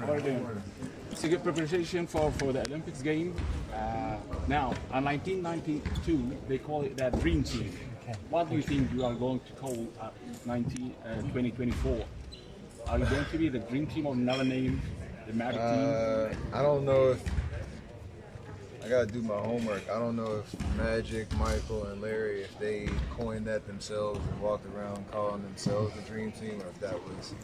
What are you doing? It's a good preparation for the Olympics game. Now, in 1992, they call it that Dream Team. What do you think you are going to call 2024? Are you going to be the Dream Team or another name, the Magic Team? I don't know if I gotta do my homework. I don't know if Magic, Michael, and Larry, if they coined that themselves and walked around calling themselves the Dream Team, or if that was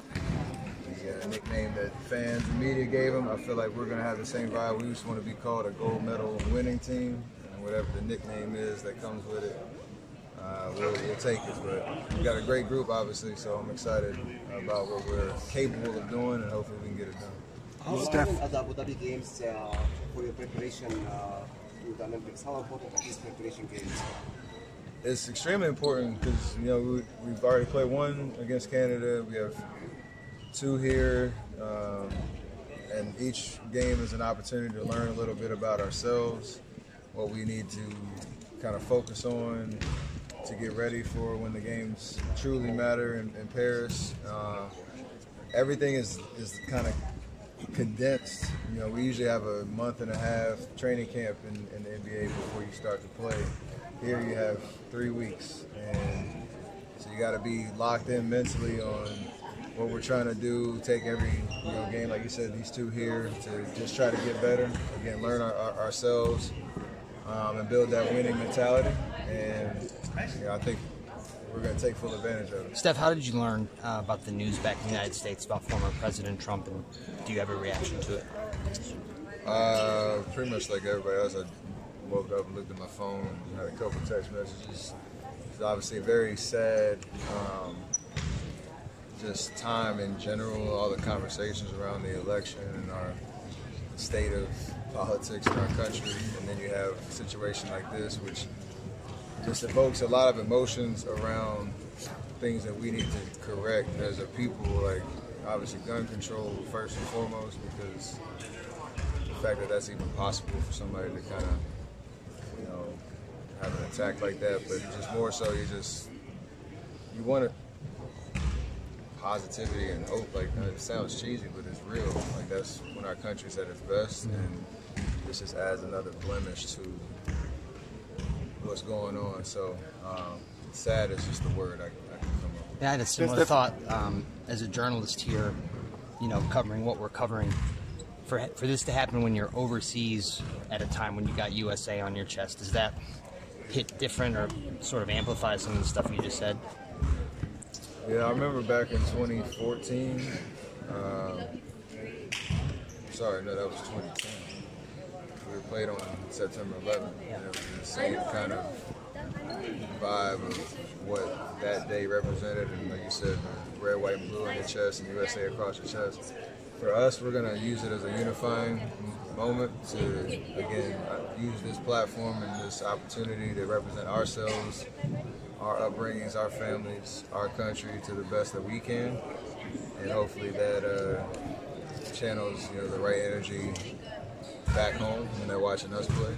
the nickname that fans and media gave them. I feel like we're gonna have the same vibe. We just want to be called a gold medal winning team, and whatever the nickname is that comes with it, we'll take it. But we got a great group, obviously, so I'm excited about what we're capable of doing, and hopefully we can get it done. How important are the Abu Dhabi games for your preparation to the Olympics? How important are these preparation games? It's extremely important because we've already played one against Canada. We have two here, and each game is an opportunity to learn a little bit about ourselves, what we need to kind of focus on to get ready for when the games truly matter in Paris. Everything is kind of condensed. We usually have a month and a half training camp in the NBA before you start to play. Here you have 3 weeks, and so you got to be locked in mentally on what we're trying to do. Take every game, like you said, these two here, to just try to get better. Again, learn ourselves and build that winning mentality. And I think we're going to take full advantage of it. Stef, how did you learn about the news back in the United States about former President Trump, and do you have a reaction to it? Pretty much like everybody else. I woke up and looked at my phone, had a couple text messages. It's obviously a very sad just time in general, all the conversations around the election and our state of politics in our country. And then you have a situation like this, which just evokes a lot of emotions around things that we need to correct as a people, like obviously gun control first and foremost, because the fact that that's even possible for somebody to kind of, have an attack like that, but just more so you want positivity and hope. Like, it sounds cheesy, but it's real. Like, that's when our country's at its best, and this just adds another blemish to what's going on. So sad is just the word I can come up with. Yeah, I had a similar thought as a journalist here, covering what we're covering. For this to happen when you're overseas at a time when you got USA on your chest, does that hit different or sort of amplify some of the stuff you just said? Yeah, I remember back in 2014. Sorry, no, that was 2010. We played on September 11th, and it was the same kind of vibe of what that day represented, and like you said, the red, white, and blue on your chest and USA across your chest. For us, we're going to use it as a unifying moment to, again, use this platform and this opportunity to represent ourselves, our upbringings, our families, our country to the best that we can, and hopefully that channels the right energy back home when they're watching us play.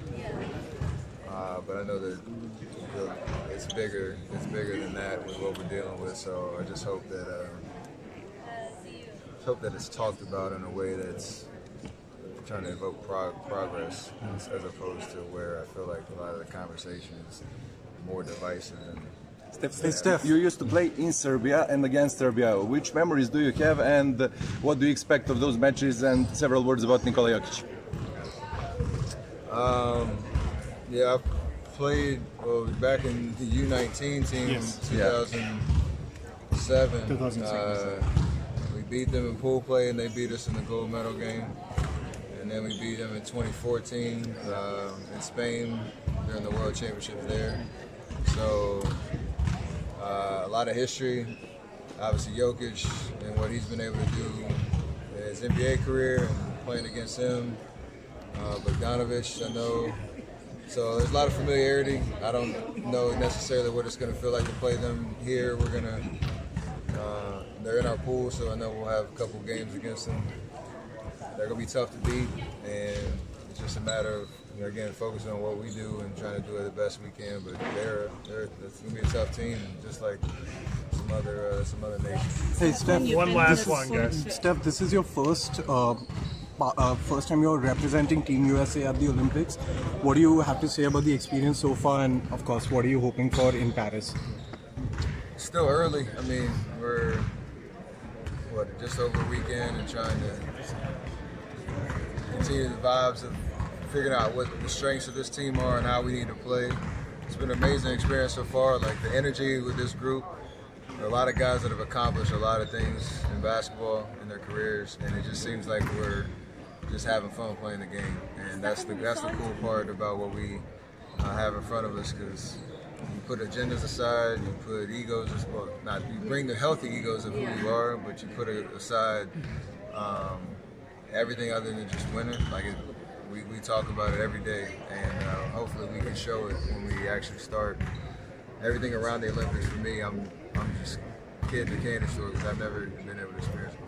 But I know that it's bigger than that with what we're dealing with. So I just hope that it's talked about in a way that's trying to evoke progress, as opposed to where I feel like a lot of the conversation is more divisive. Stef, you used to play in Serbia and against Serbia. Which memories do you have, and what do you expect of those matches? And several words about Nikola Jokić. Yeah, I played back in the U19 team in 2007. We beat them in pool play, and they beat us in the gold medal game. And then we beat them in 2014 in Spain during the World Championships there. So a lot of history. Obviously Jokić and what he's been able to do in his NBA career and playing against him. Bogdanovic, I know. So there's a lot of familiarity. I don't know necessarily what it's going to feel like to play them here. They're in our pool, so I know we'll have a couple games against them. They're going to be tough to beat, and it's just a matter of, again, focusing on what we do and trying to do it the best we can. But it's going to be a tough team, just like some other nations. Hey, Stef. One last one, guys. Stef, this is your first time you're representing Team USA at the Olympics. What do you have to say about the experience so far, and of course, what are you hoping for in Paris? Still early. I mean, we're just over a weekend and trying to continue the vibes of figuring out what the strengths of this team are and how we need to play. It's been an amazing experience so far. Like the energy with this group, there are a lot of guys that have accomplished a lot of things in basketball in their careers, and it just seems like we're just having fun playing the game. And that's the cool part about what we have in front of us, because you put agendas aside, you put egos, you bring the healthy egos of who you are, but you put aside everything other than just winning. We talk about it every day, and hopefully we can show it when we actually start. Everything around the Olympics for me, I'm just kid in the candy store because I've never been able to experience it.